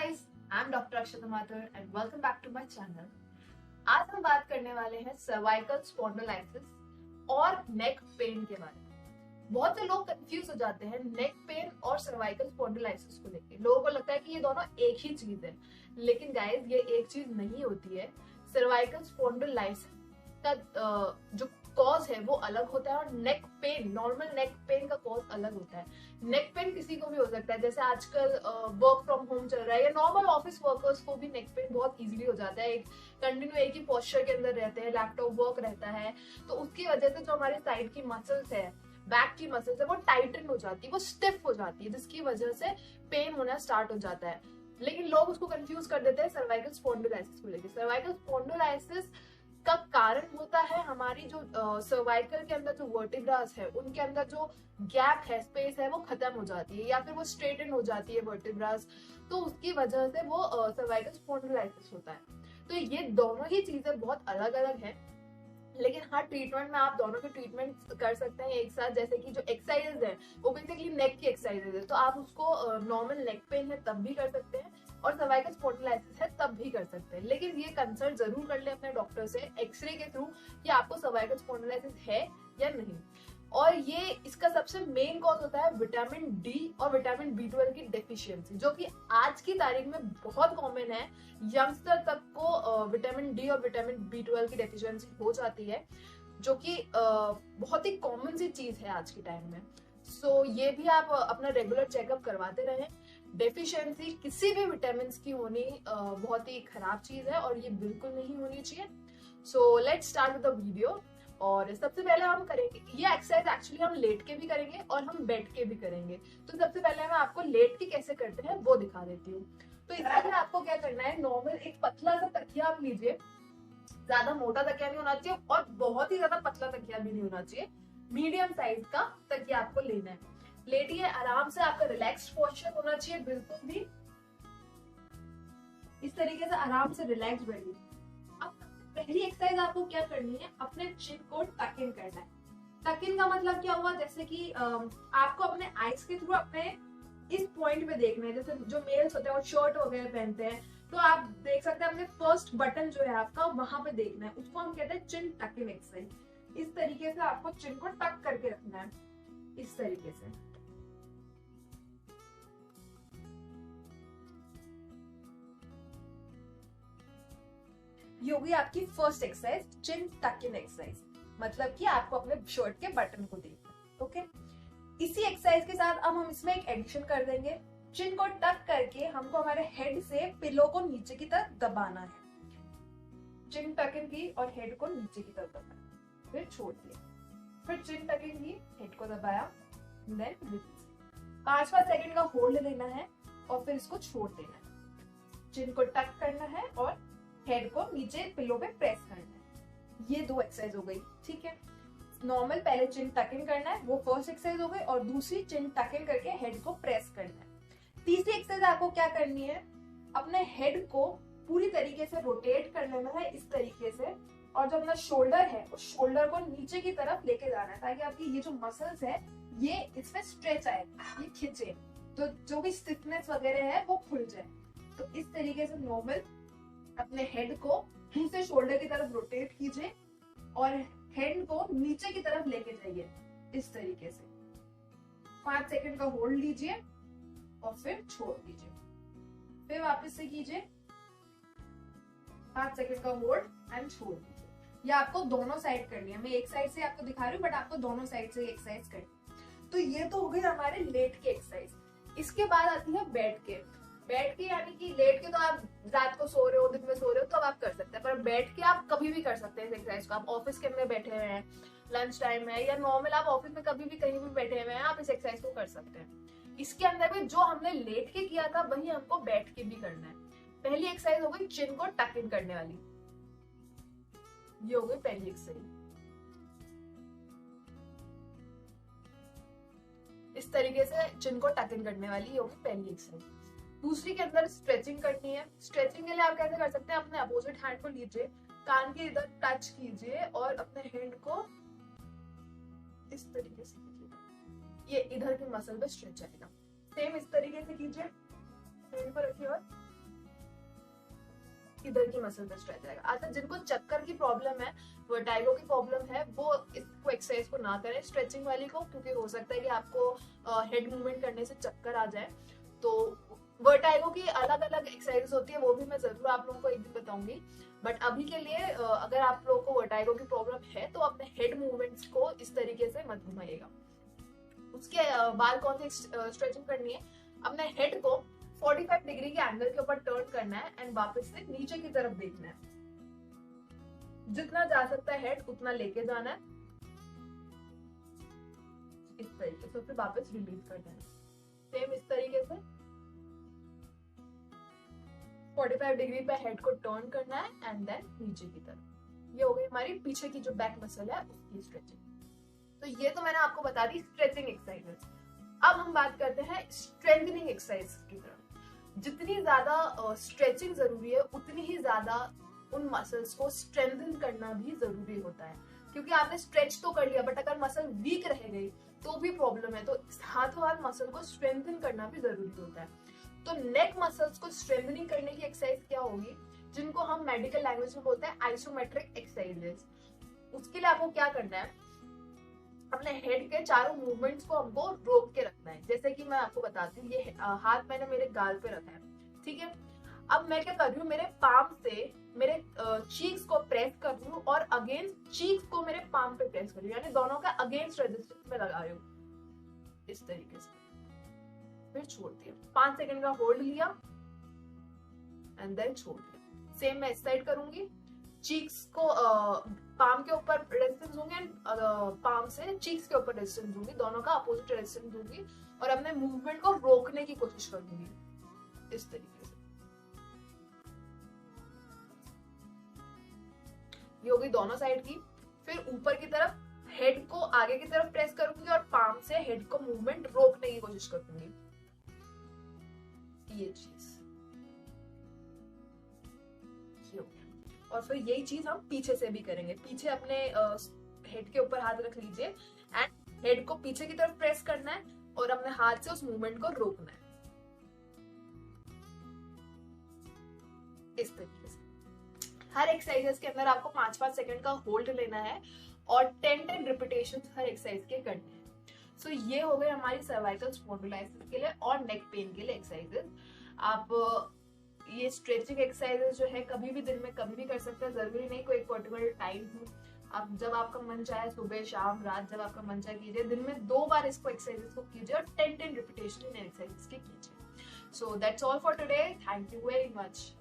guys, I'm Dr. Akshata Mathur and welcome back to my channel. आज हम बात करने वाले हैं सर्वाइकल स्पॉन्डिलाइटिस और नेक पेन के बारे में। बहुत से लोग कंफ्यूज हो जाते हैं नेक पेन और सर्वाइकल स्पॉन्डिलाइटिस को लेकर। लोगों को लगता है कि ये दोनों एक ही चीज है, लेकिन गाइस ये एक चीज नहीं होती है। सर्वाइकल स्पॉन्डिलाइटिस का जो कॉज है वो अलग होता है और neck pain, normal neck pain का कॉज अलग होता है। नेक पेन किसी को भी हो सकता है, जैसे आजकल वर्क फ्रॉम होम चल रहा है या नॉर्मल ऑफिस वर्कर्स को भी नेक पेन बहुत इजीली हो जाता है। एक कंटिन्यू एक ही पोस्चर के अंदर रहते हैं, लैपटॉप वर्क रहता है, तो उसकी वजह से जो हमारी साइड की मसल्स है, बैक की मसल्स है, वो टाइटन हो जाती है, वो स्टिफ हो जाती है, जिसकी वजह से पेन होना स्टार्ट हो जाता है। लेकिन लोग उसको कंफ्यूज कर देते हैं सर्वाइकल स्पॉन्डिलाइटिस को लेकर। सर्वाइकल स्पॉन्डिलाइटिस का कारण होता है हमारी जो सर्वाइकल के अंदर जो वर्टिब्रास है, उनके अंदर जो गैप है, स्पेस है, वो खत्म हो जाती है या फिर वो स्ट्रेटन हो जाती है वर्टिब्रास, तो उसकी वजह से वो सर्वाइकल स्पॉन्डिलाइटिस होता है। तो ये दोनों ही चीजें बहुत अलग अलग हैं, लेकिन हाँ ट्रीटमेंट में आप दोनों के ट्रीटमेंट कर सकते हैं एक साथ। जैसे कि जो एक्सरसाइजेज है वो बेसिकली नेक की एक्सरसाइजेज है, तो आप उसको नॉर्मल नेक पेन है तब भी कर सकते हैं और सर्वाइकल स्पॉन्डिलाइटिस है तब भी कर सकते हैं। लेकिन ये कंसल्ट जरूर कर ले अपने डॉक्टर से एक्सरे के थ्रू कि आपको सर्वाइकल स्पॉन्डिलाइटिस है या नहीं। और ये इसका सबसे मेन कॉज होता है विटामिन डी और विटामिन बी12 की डेफिशिएंसी, जो कि आज की तारीख में बहुत कॉमन है। यंगस्टर तक को विटामिन डी और विटामिन बी12 की डेफिशिएंसी हो जाती है, जो कि बहुत ही कॉमन सी चीज है आज के टाइम में। सो ये भी आप अपना रेगुलर चेकअप करवाते रहें। डेफिशिएंसी किसी भी विटामिन की होनी बहुत ही खराब चीज है और ये बिल्कुल नहीं होनी चाहिए। So let's start with the video. और सबसे पहले हम करेंगे ये एक्सरसाइज, एक्चुअली हम लेट के भी करेंगे और हम बैठ के भी करेंगे। तो सबसे पहले मैं आपको लेट के कैसे करते हैं वो दिखा देती हूँ। तो इसके लिए आपको क्या करना है, नॉर्मल एक पतला सा तकिया आप लीजिए। ज्यादा मोटा तकिया नहीं होना चाहिए और बहुत ही ज्यादा पतला तकिया भी नहीं होना चाहिए, मीडियम साइज का तकिया आपको लेना है। लेटिए आराम से, आपका रिलैक्स्ड पोस्चर होना चाहिए, बिल्कुल भी इस तरीके से आराम से रिलैक्स बैठिए। अब पहली एक्सरसाइज आपको क्या करनी है, अपने चिन को टक इन करना है। टक इन का मतलब क्या हुआ, जैसे कि आपको अपने आईज के थ्रू अपने इस पॉइंट पे देखना है। जैसे जो मेल्स होते हैं वो शर्ट वगैरह पहनते हैं, तो आप देख सकते हैं अपने फर्स्ट बटन जो है आपका वहां पे देखना है, उसको हम कहते हैं चिन टक इन एक्सरसाइज। इस तरीके से आपको चिन को टक करके रखना है, इस तरीके से। ये होगी आपकी फर्स्ट एक्सरसाइज, चिन टक इन एक्सरसाइज, मतलब कि आपको अपने शर्ट के बटन को देखना है। ओके, इसी एक्सरसाइज के साथ अब हम इसमें एक एडिशन कर देंगे। चिन को टक करके हमको हमारे हेड से पिलो को नीचे की तरफ दबाना है। चिन टक इन की और हेड को नीचे की तरफ दबाया, फिर छोड़ दिया, फिर चिन टक इन की, हेड को दबाया, देन रिलीज। 5 सेकंड का होल्ड लेना है और फिर इसको छोड़ देना है। चिन को टक करना है और हेड को नीचे पिलो पे प्रेस करना है। ये 2 एक्सरसाइज हो गई, ठीक है। नॉर्मल पहले चिन टक इन करना है, वो फर्स्ट एक्सरसाइज हो गई, और दूसरी चिन टक इन करके हेड को प्रेस करना है। तीसरी एक्सरसाइज आपको क्या करनी है, अपने हेड को पूरी तरीके से रोटेट कर लेना है इस तरीके से, और जो अपना शोल्डर है उस शोल्डर को नीचे की तरफ लेके जाना है, ताकि आपकी ये जो मसल्स है ये इसमें स्ट्रेच आए, ये खिंचे, तो जो भी स्टिफनेस वगैरह है वो खुल जाए। तो इस तरीके से नॉर्मल अपने हेड को दूसरे शोल्डर की तरफ रोटेट कीजिए और हेड को नीचे की तरफ लेके जाइए इस तरीके से। 5 सेकंड का होल्ड लीजिए और फिर छोड़ दीजिए, फिर वापस से कीजिए, 5 सेकंड का होल्ड एंड छोड़ दीजिए। ये आपको दोनों साइड करनी है, मैं एक साइड से आपको दिखा रही हूँ, बट आपको दोनों साइड से एक्सरसाइज करनी है। तो ये तो हो गई हमारे लेट के एक्सरसाइज। इसके बाद आती है बैठ के। बैठ के यानी कि लेट के तो आप रात को सो रहे हो, दिन में सो रहे हो, तो आप कर सकते हैं, पर बैठ के आप कभी भी कर सकते हैं इस एक्सरसाइज को। आप ऑफिस के अंदर बैठे हुए हैं, लंच टाइम है, या नॉर्मल आप ऑफिस में कभी भी कहीं भी बैठे हुए हैं, आप इस एक्सरसाइज को कर सकते हैं। इसके अंदर भी जो हमने लेट के किया था वही हमको बैठ के भी करना है। पहली एक्सरसाइज हो गई चिन को टक इन करने वाली, ये हो गई पहली एक्सरसाइज। इस तरीके से चिन को टक इन करने वाली ये होगी पहली एक्सरसाइज। दूसरी के अंदर स्ट्रेचिंग करनी है। स्ट्रेचिंग के लिए आप कैसे कर सकते हैं, अपने अपोजिट हैंड को लीजिए, कान के इधर टच कीजिए और अपने हैंड को इस तरीके से कीजिए, ये इधर की मसल पे स्ट्रेच आएगा। सेम इस तरीके से कीजिए, हैंड पर रखिए और इधर की मसल पे स्ट्रेच रहेगा। अच्छा, जिनको चक्कर की प्रॉब्लम है, वर्टाइगो की प्रॉब्लम है, वो इसको एक्सरसाइज को ना करें, स्ट्रेचिंग वाली को, क्योंकि हो सकता है कि आपको हेड मूवमेंट करने से चक्कर आ जाए। तो वर्टाइगो की अलग अलग एक्सरसाइज होती है, वो भी मैं जरूर आप लोगों को एक दिन बताऊंगी। बट अभी के लिए अगर आप लोगों को वर्टाइगो की प्रॉब्लम है तो अपने हेड मूवमेंट्स को इस तरीके से मत घुमाइएगा। उसके बाद कौन सी स्ट्रेचिंग करनी है, अपने हेड को 45 डिग्री के एंगल के ऊपर टर्न करना है एंड वापस से नीचे की तरफ देखना है। जितना जा सकता है हेड उतना लेके जाना है इस तरीके से, फिर वापस रिलीज कर देना। सेम इस तरीके से 45 डिग्री पे हेड को टर्न करना है एंड देन नीचे की तरफ। ये हो गई हमारी पीछे की जो बैक मसल है उसकी स्ट्रेचिंग। तो ये तो मैंने आपको बता दी स्ट्रेचिंग एक्सरसाइजेस। अब हम बात करते हैं स्ट्रेंथनिंग एक्सरसाइज की तरफ। जितनी ज्यादा स्ट्रेचिंग जरूरी है उतनी ही ज्यादा उन मसल्स को स्ट्रेंथन करना भी जरूरी होता है, क्योंकि आपने स्ट्रेच तो कर लिया बट अगर मसल वीक रह गई तो भी प्रॉब्लम है। तो हाथों हाथ मसल को स्ट्रेंथन करना भी जरूरी होता है। तो नेक मसल्स को स्ट्रेंथनिंग करने की एक्सरसाइज क्या होगी, जिनको हम मेडिकल लैंग्वेज में बोलते हैं आइसोमेट्रिक एक्सरसाइजेस। उसके लिए आपको क्या करना है, अपने हेड के चारों मूवमेंट्स को हमको रोक के रखना है। जैसे कि मैं आपको बताती हूँ, ये हाथ मैंने मेरे गाल पे रखा है, ठीक है। अब मैं क्या कर रही हूँ, मेरे पाम से मेरे चीक्स को प्रेस कर रही हूँ और अगेंस्ट चीक्स को मेरे पाम पे प्रेस कर रही हूँ, यानी दोनों का अगेंस्ट रेजिस्टेंस में लगा रही हूँ इस तरीके से। फिर छोड़ दिया, 5 सेकंड का होल्ड लिया एंड देन छोड़ दिया। सेम मैं इस साइड करूंगी, चीक्स को पाम के ऊपर रेजिस्टेंस दूंगी एंड पाम से चीक्स के ऊपर रेजिस्टेंस दूंगी, दोनों का अपोजिट रेजिस्टेंस दूंगी और अपने मूवमेंट को रोकने की कोशिश करूंगी इस तरीके से। ये होगी दोनों साइड की। फिर ऊपर की तरफ हेड को आगे की तरफ प्रेस करूंगी और पाम से हेड को मूवमेंट रोकने की कोशिश करूंगी, ये चीज। और फिर यही चीज हम पीछे से भी करेंगे। पीछे अपने हेड के ऊपर हाथ रख लीजिए एंड हेड को पीछे की तरफ प्रेस करना है और अपने हाथ से उस मूवमेंट को रोकना है इस तरीके से। हर एक्सरसाइजेस के अंदर आपको 5-5 सेकंड का होल्ड लेना है और 10-10 रिपीटेशन हर एक्सरसाइज के करने हैं। सो ये हो गए हमारी सर्वाइकल स्पॉन्डिलोलाइसिस के लिए और नेक पेन के लिए एक्सरसाइजेस। आप ये स्ट्रेचिंग एक्सरसाइजेस जो है कभी भी दिन में कभी भी कर सकते हैं, जरूरी नहीं कोई पर्टिकुलर टाइम हो। आप जब आपका मन चाहे, सुबह शाम रात, जब आपका मन चाहे कीजिए। दिन में 2 बार इसको एक्सरसाइजेस को कीजिए और 10-10 रिपीटेशन इन एक्सरसाइजेस के कीजिए। So that's all for today, thank you very much.